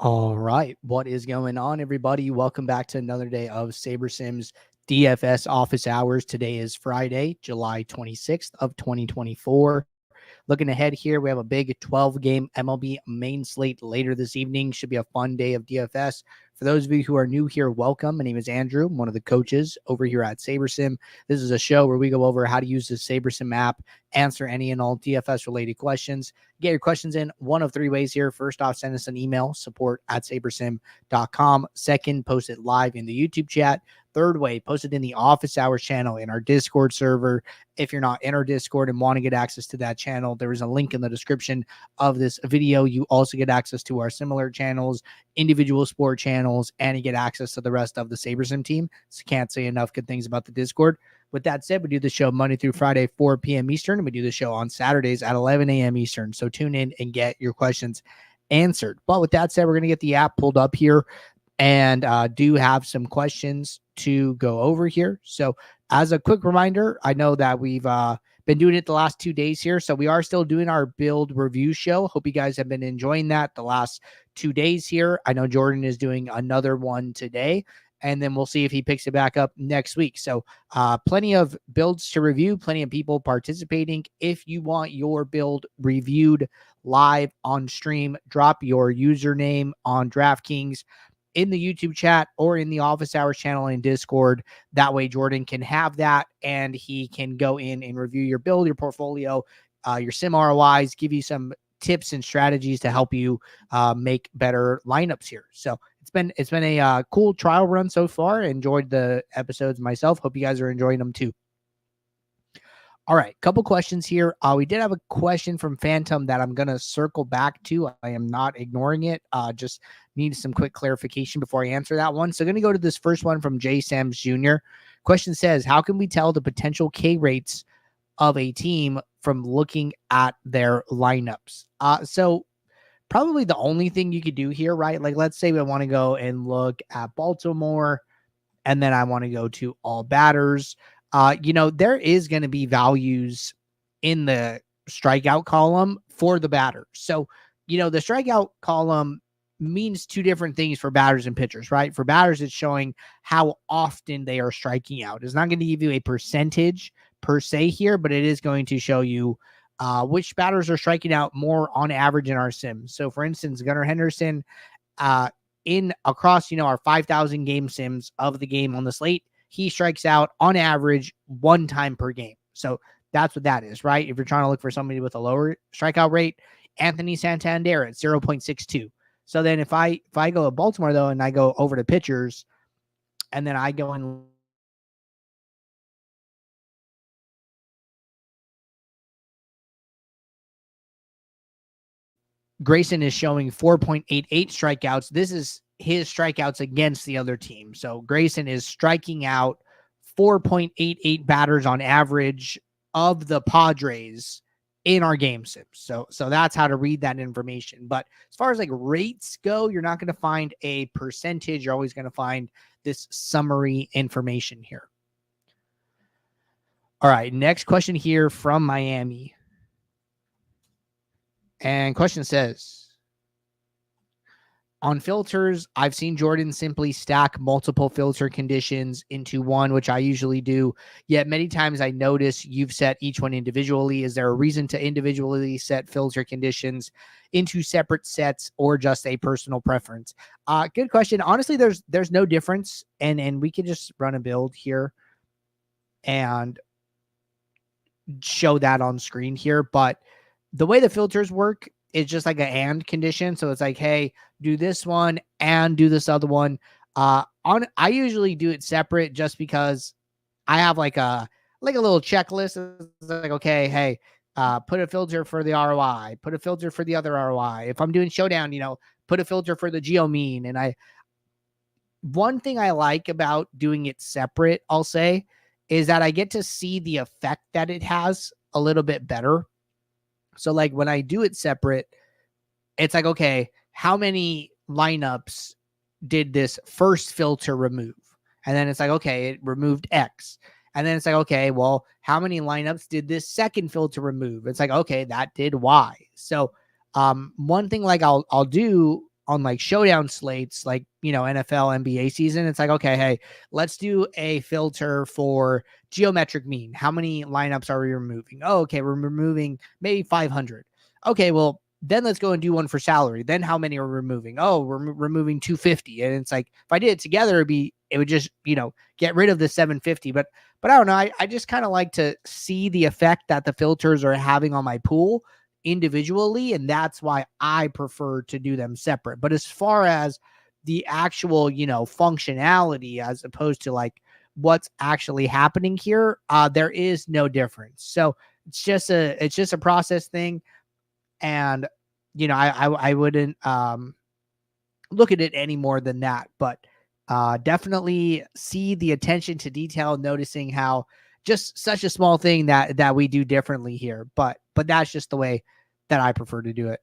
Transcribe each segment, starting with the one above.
All right. What is going on, everybody? Welcome back to another day of SaberSim's DFS office hours. Today is Friday, July 26th of 2024. Looking ahead here, we have a big 12-game MLB main slate later this evening. Should be a fun day of DFS. For those of you who are new here, welcome. My name is Andrew. I'm one of the coaches over here at SaberSim. This is a show where we go over how to use the SaberSim app, answer any and all DFS-related questions. Get your questions in one of three ways here. First off, send us an email, support@sabersim.com. Second, post it live in the YouTube chat. Third way, post it in the office hours channel in our Discord server. If you're not in our Discord and want to get access to that channel, there is a link in the description of this video. You also get access to our similar channels, individual sport channels, and you get access to the rest of the SaberSim team. So can't say enough good things about the Discord. With that said, we do the show Monday through Friday, 4 p.m. Eastern, and we do the show on Saturdays at 11 a.m. Eastern. So tune in and get your questions answered. But with that said, we're going to get the app pulled up here and do have some questions to go over here. So as a quick reminder, I know that we've been doing it the last 2 days here. So we are still doing our build review show. Hope you guys have been enjoying that the last 2 days here. I know Jordan is doing another one today, and then we'll see if he picks it back up next week. So plenty of builds to review, plenty of people participating. If you want your build reviewed live on stream, drop your username on DraftKings in the YouTube chat or in the office hours channel in Discord. That way Jordan can have that and he can go in and review your build, your portfolio, your sim ROIs, give you some tips and strategies to help you make better lineups here. So it's been a cool trial run so far. Enjoyed the episodes myself. Hope you guys are enjoying them too. All right, couple questions here. We did have a question from Phantom that I'm going to circle back to. I am not ignoring it. Just need some quick clarification before I answer that one. So going to go to this first one from J. Sams Jr. Question says, how can we tell the potential K rates of a team from looking at their lineups? So probably the only thing you could do here, right? Like, let's say we want to go and look at Baltimore, and then I want to go to all batters. There is going to be values in the strikeout column for the batter. So, the strikeout column means two different things for batters and pitchers, right? For batters, it's showing how often they are striking out. It's not going to give you a percentage per se here, but it is going to show you which batters are striking out more on average in our sim. So, for instance, Gunnar Henderson, in across, our 5,000 game sims of the game on the slate, he strikes out on average one time per game. So that's what that is, right? If you're trying to look for somebody with a lower strikeout rate, Anthony Santander at 0.62. So then if I go to Baltimore, though, and I go over to pitchers, and then I go and Grayson is showing 4.88 strikeouts. This is his strikeouts against the other team. So Grayson is striking out 4.88 batters on average of the Padres in our game sims. So that's how to read that information. But as far as like rates go, you're not going to find a percentage. You're always going to find this summary information here. All right, next question here from Miami. And question says, on filters, I've seen Jordan simply stack multiple filter conditions into one, which I usually do. Yet many times I notice you've set each one individually. Is there a reason to individually set filter conditions into separate sets or just a personal preference? Good question. Honestly, there's no difference. And we can just run a build here and show that on screen here. But the way the filters work is just like an and condition. So it's like, hey, do this one and do this other one. I usually do it separate just because I have like a little checklist. It's like, okay, hey, put a filter for the ROI, put a filter for the other ROI. If I'm doing showdown, put a filter for the geo mean. And one thing I like about doing it separate, I'll say, is that I get to see the effect that it has a little bit better. So like when I do it separate, it's like, okay, how many lineups did this first filter remove? And then it's like, okay, it removed X. And then it's like, okay, well, how many lineups did this second filter remove? It's like, okay, that did Y. So one thing like I'll do on like showdown slates, like, NFL, NBA season, it's like, okay, hey, let's do a filter for geometric mean. How many lineups are we removing? Oh, okay, we're removing maybe 500. Okay, well, then let's go and do one for salary. Then how many are we removing? Oh, we're removing 250. And it's like, if I did it together, it would just, get rid of the 750. But I don't know. I just kind of like to see the effect that the filters are having on my pool individually. And that's why I prefer to do them separate. But as far as the actual, functionality, as opposed to like what's actually happening here, there is no difference. So it's just a process thing. And, I wouldn't look at it any more than that, but definitely see the attention to detail, noticing how just such a small thing that we do differently here. But that's just the way that I prefer to do it.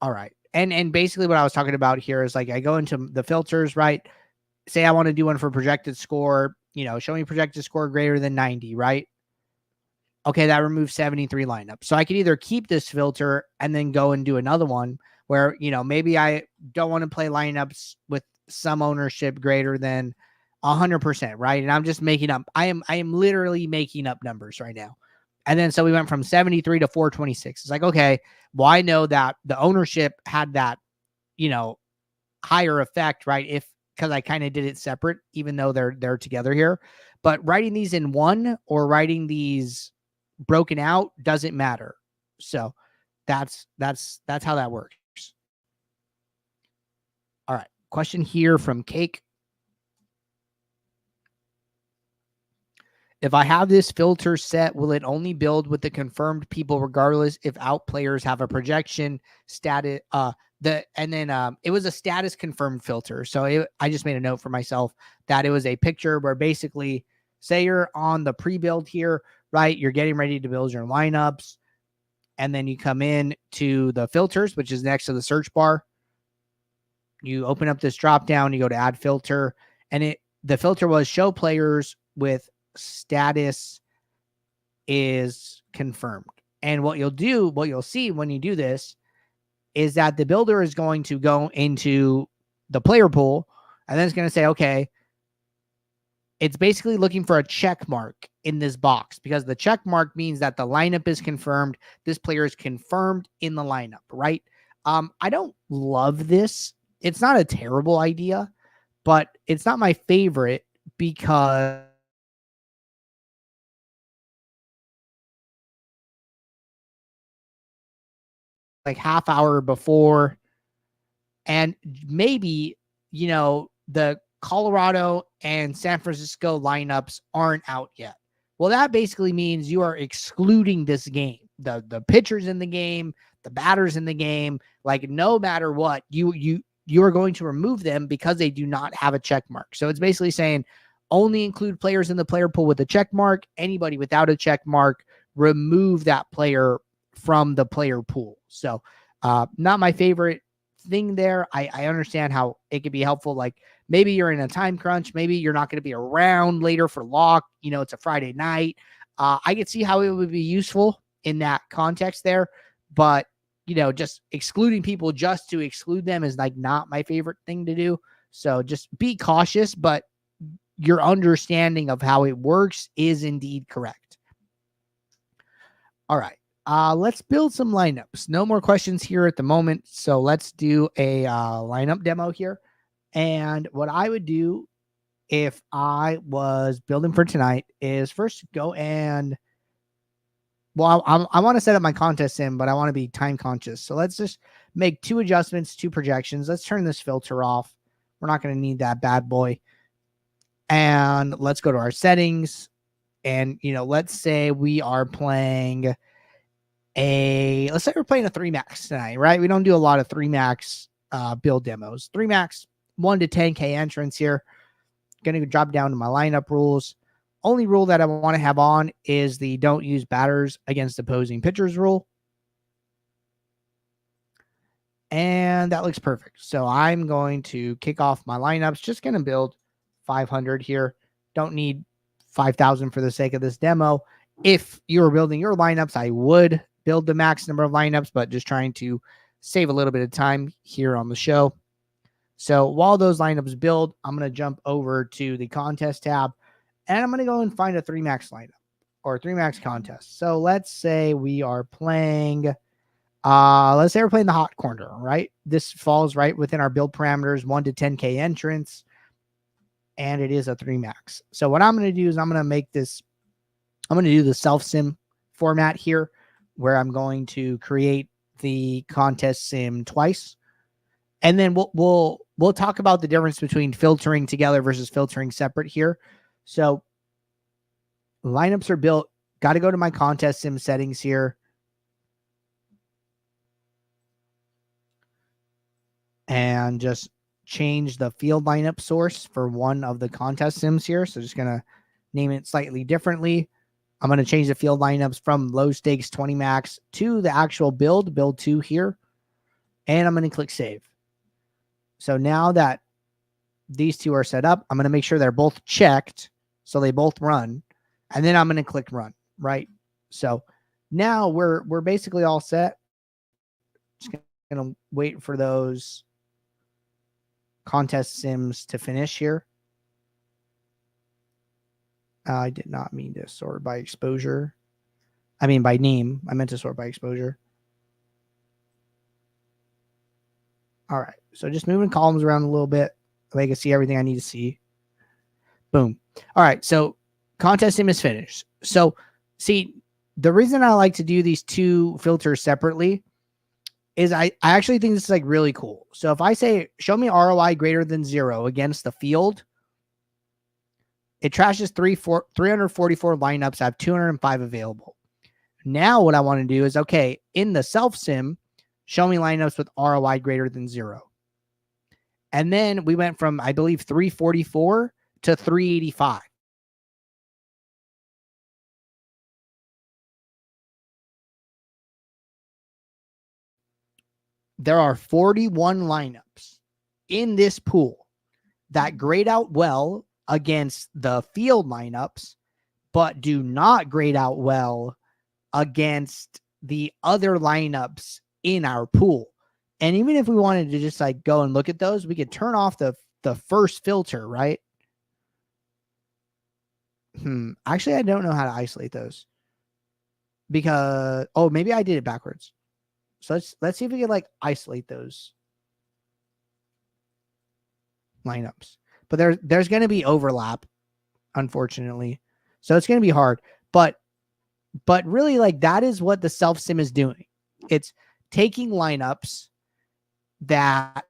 All right. And basically what I was talking about here is like I go into the filters, right? Say I want to do one for projected score, show me projected score greater than 90, right? Okay, that removes 73 lineups. So I could either keep this filter and then go and do another one where, maybe I don't want to play lineups with some ownership greater than 100%, right? And I'm just making up. I am literally making up numbers right now. And then so we went from 73 to 426. It's like, okay, well, I know that the ownership had that, higher effect, right? Because I kind of did it separate, even though they're together here. But writing these in one or writing these broken out doesn't matter. So that's how that works. All right. Question here from Cake. If I have this filter set, will it only build with the confirmed people regardless if out players have a projection status? It was a status confirmed filter. So I just made a note for myself that it was a picture where basically, say you're on the pre-build here, right? You're getting ready to build your lineups. And then you come in to the filters, which is next to the search bar. You open up this drop down, you go to add filter, and the filter was show players with status is confirmed. And what you'll see when you do this is that the builder is going to go into the player pool, and then it's going to say, okay, it's basically looking for a check mark in this box because the check mark means that the lineup is confirmed. This player is confirmed in the lineup, right? I don't love this. It's not a terrible idea, but it's not my favorite because like half hour before, and maybe, the Colorado and San Francisco lineups aren't out yet. Well, that basically means you are excluding this game. The pitchers in the game, the batters in the game, like no matter what, you are going to remove them because they do not have a check mark. So it's basically saying only include players in the player pool with a check mark. Anybody without a check mark, remove that player from the player pool. So not my favorite thing there. I understand how it could be helpful. Like maybe you're in a time crunch. Maybe you're not going to be around later for lock. It's a Friday night. I could see how it would be useful in that context there. But, just excluding people just to exclude them is like not my favorite thing to do. So just be cautious, but your understanding of how it works is indeed correct. All right. Let's build some lineups. No more questions here at the moment. So let's do a lineup demo here. And what I would do if I was building for tonight is first go and, well, I want to set up my contest sim, but I want to be time conscious. So let's just make 2 adjustments, 2 projections. Let's turn this filter off. We're not going to need that bad boy. And let's go to our settings. And, let's say we are playing let's say we're playing a 3 max tonight, right? We don't do a lot of 3 max build demos. 3 max, 1 to 10K entrance here. Going to drop down to my lineup rules. Only rule that I want to have on is the don't use batters against opposing pitchers rule. And that looks perfect. So I'm going to kick off my lineups. Just going to build 500 here. Don't need 5,000 for the sake of this demo. If you were building your lineups, I would build the max number of lineups, but just trying to save a little bit of time here on the show. So while those lineups build, I'm going to jump over to the contest tab, and I'm going to go and find a 3-max lineup or 3-max contest. So let's say we are playing, let's say we're playing the hot corner, right? This falls right within our build parameters, 1 to 10K entrance, and it is a 3-max. So what I'm going to do is I'm going to make this, I'm going to do the self-sim format here, where I'm going to create the contest sim twice. And then we'll talk about the difference between filtering together versus filtering separate here. So lineups are built. Got to go to my contest sim settings here. And just change the field lineup source for one of the contest sims here. So just going to name it slightly differently. I'm going to change the field lineups from low stakes 20 max to the actual build 2 here. And I'm going to click save. So now that these two are set up, I'm going to make sure they're both checked so they both run. And then I'm going to click run, right? So now we're basically all set. Just going to wait for those contest sims to finish here. I did not mean to sort by exposure. I mean by name. I meant to sort by exposure. All right. So just moving columns around a little bit so I can see everything I need to see. Boom. All right. So contest sim is finished. So see, the reason I like to do these two filters separately is I actually think this is like really cool. So if I say, show me ROI greater than 0 against the field, it trashes 344 lineups. I have 205 available. Now what I want to do is, okay, in the self sim, show me lineups with ROI greater than 0. And then we went from, I believe, 344 to 385. There are 41 lineups in this pool that grade out well against the field lineups, but do not grade out well against the other lineups in our pool. And even if we wanted to just like go and look at those, we could turn off the first filter, right? Actually, I don't know how to isolate those because, oh, maybe I did it backwards. So let's see if we can like isolate those lineups. But there's going to be overlap, unfortunately. So it's going to be hard. But really, like, that is what the self sim is doing. It's taking lineups that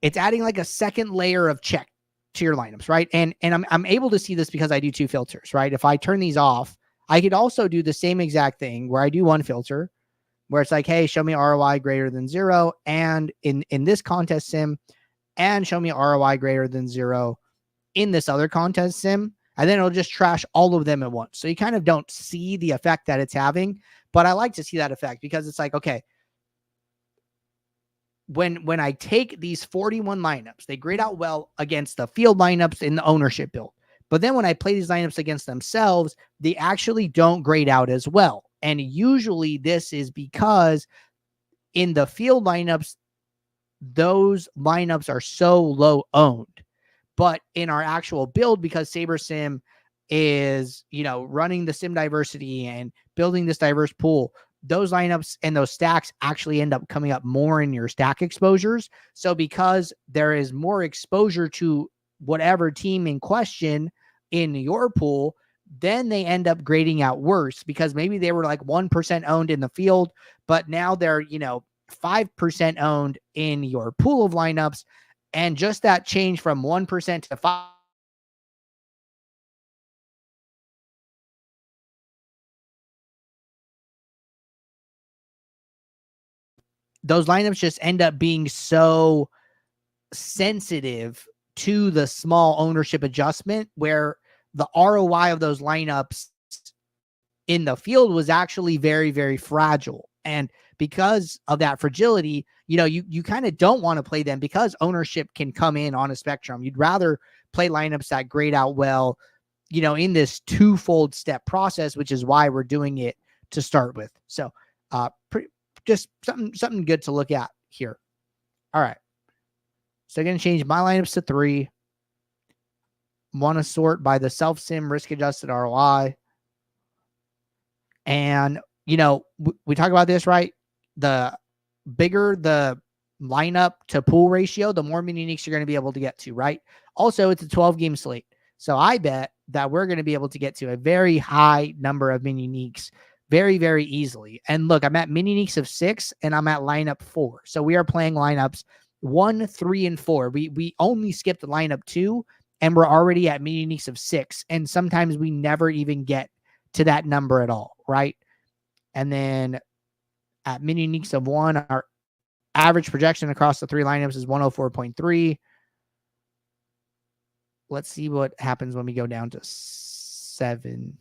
it's adding like a second layer of check to your lineups, right? And I'm able to see this because I do 2 filters, right? If I turn these off, I could also do the same exact thing where I do 1 filter where it's like, hey, show me ROI greater than 0. And in this contest sim, and show me ROI greater than 0 in this other contest sim. And then it'll just trash all of them at once. So you kind of don't see the effect that it's having, but I like to see that effect because it's like, okay, when I take these 41 lineups, they grade out well against the field lineups in the ownership build. But then when I play these lineups against themselves, they actually don't grade out as well. And usually this is because in the field lineups, those lineups are so low owned. But in our actual build, because SaberSim is, running the sim diversity and building this diverse pool, those lineups and those stacks actually end up coming up more in your stack exposures. So because there is more exposure to whatever team in question in your pool, then they end up grading out worse because maybe they were like 1% owned in the field, but now they're, 5% owned in your pool of lineups. And just that change from 1% to 5%, those lineups just end up being so sensitive to the small ownership adjustment where the ROI of those lineups in the field was actually very, very fragile. And because of that fragility, you kind of don't want to play them because ownership can come in on a spectrum. You'd rather play lineups that grade out well, in this twofold step process, which is why we're doing it to start with. So just something good to look at here. All right. So I'm going to change my lineups to 3. Want to sort by the self-sim risk-adjusted ROI. And, you know, we talk about this, right? The bigger the lineup to pool ratio, the more mini uniques you're going to be able to get to, right? Also, it's a 12-game slate. So I bet that we're going to be able to get to a very high number of mini uniques very, very easily. And look, I'm at mini uniques of 6 and I'm at lineup 4. So we are playing lineups 1, 3, and 4. We only skipped lineup 2 and we're already at mini uniques of 6. And sometimes we never even get to that number at all, right? And then at mini uniques of 1, our average projection across the 3 lineups is 104.3. Let's see what happens when we go down to 7.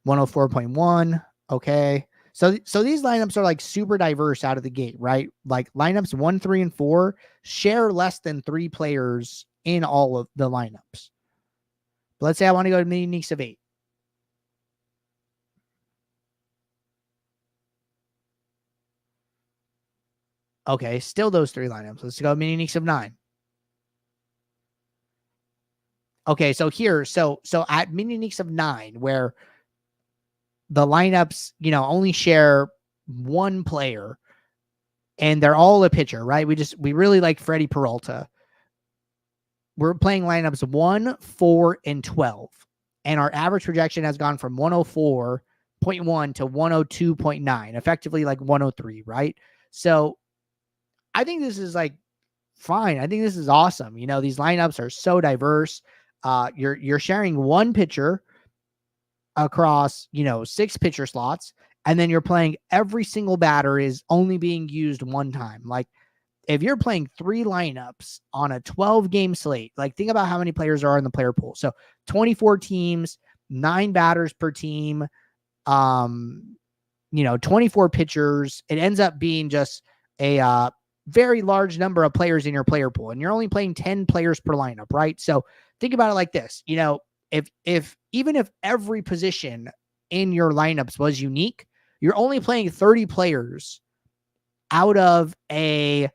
$104.1. Okay. So these lineups are like super diverse out of the gate, right? Like lineups 1, 3, and 4 share less than 3 players in all of the lineups. But let's say I want to go to mini uniques of 8. Okay, still those 3 lineups. Let's go mini uniques of 9. Okay, so here, so at mini uniques of 9, where the lineups, you know, only share 1 player and they're all a pitcher, right? We really like Freddie Peralta. We're playing lineups 1, 4, and 12. And our average projection has gone from 104.1 to 102.9, effectively like 103, right? So I think this is like fine. I think this is awesome. You know, these lineups are so diverse. You're sharing 1 pitcher across, you know, 6 pitcher slots, and then you're playing every single batter is only being used 1 time. Like if you're playing 3 lineups on a 12-game slate, like think about how many players are in the player pool. So 24 teams, 9 batters per team, you know, 24 pitchers. It ends up being just a very large number of players in your player pool, and you're only playing 10 players per lineup, right? So think about it like this. You know, if even if every position in your lineups was unique, you're only playing 30 players out of a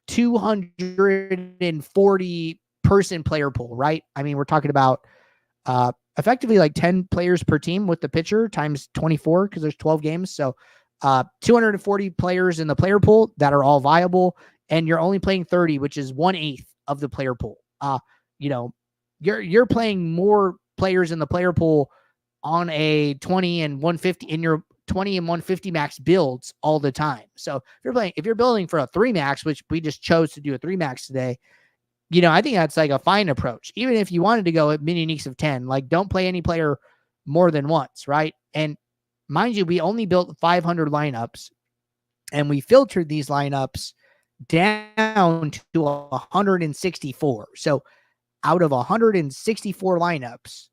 240 person player pool, right? I mean, we're talking about effectively like 10 players per team with the pitcher times 24 because there's 12 games. So 240 players in the player pool that are all viable, and you're only playing 30, which is 1/8 of the player pool. You know, you're playing more players in the player pool on a 20 and 150 in your 20 and 150 max builds all the time. So if you're building for a 3 max, which we just chose to do a 3 max today, you know, I think that's like a fine approach. Even if you wanted to go at mini uniques of 10, like don't play any player more than once, right? And mind you, we only built 500 lineups, and we filtered these lineups down to 164. So out of 164 lineups,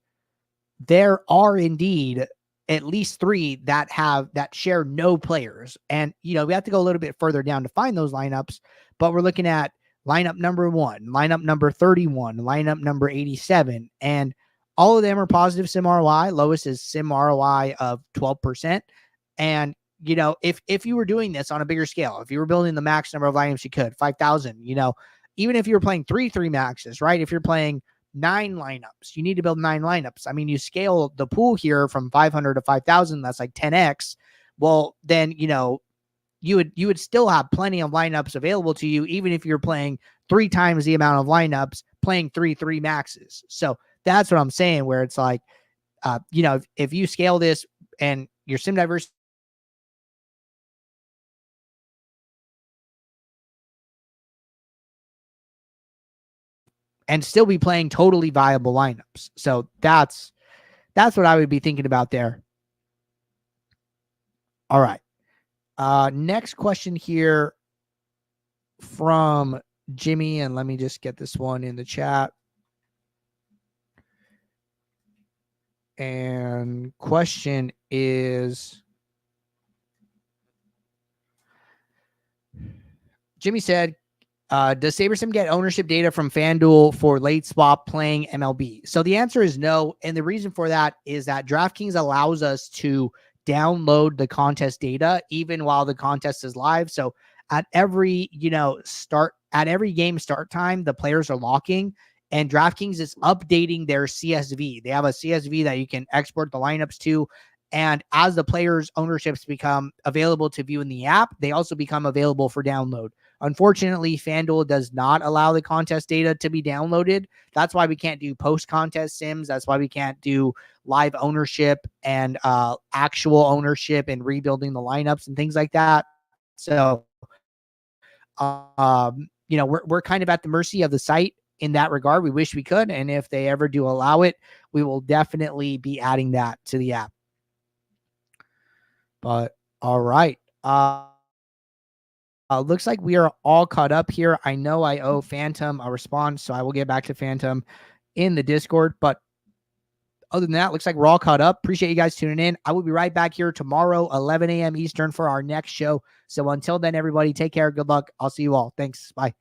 there are indeed at least 3 that share no players. And, you know, we have to go a little bit further down to find those lineups, but we're looking at lineup number 1, lineup number 31, lineup number 87, and all of them are positive sim ROI. Lowest is sim ROI of 12%. And, you know, if you were doing this on a bigger scale, if you were building the max number of lineups you could, 5,000, you know, even if you're playing 3 maxes, right? If you're playing 9 lineups, you need to build 9 lineups. I mean, you scale the pool here from 500 to 5,000. That's like 10x. Well, then, you know, you would still have plenty of lineups available to you, even if you're playing 3 times the amount of lineups, playing 3 maxes. So that's what I'm saying, where it's like, you know, if you scale this and your sim diversity and still be playing totally viable lineups. So that's what I would be thinking about there. All right. Next question here from Jimmy, and let me just get this one in the chat. And question is, Jimmy said, Does SaberSim get ownership data from Fanduel for late swap playing MLB? So the answer is no. And the reason for that is that DraftKings allows us to download the contest data even while the contest is live. So at every, every game start time, the players are locking, and DraftKings is updating their CSV. They have a CSV that you can export the lineups to. And as the players' ownerships become available to view in the app, they also become available for download. Unfortunately, FanDuel does not allow the contest data to be downloaded. That's why we can't do post-contest sims. That's why we can't do live ownership and actual ownership and rebuilding the lineups and things like that. So, we're kind of at the mercy of the site in that regard. We wish we could. And if they ever do allow it, we will definitely be adding that to the app. But all right. Looks like we are all caught up here. I know I owe Phantom a response, so I will get back to Phantom in the Discord. But other than that, looks like we're all caught up. Appreciate you guys tuning in. I will be right back here tomorrow, 11 a.m. Eastern for our next show. So until then, everybody, take care. Good luck. I'll see you all. Thanks. Bye.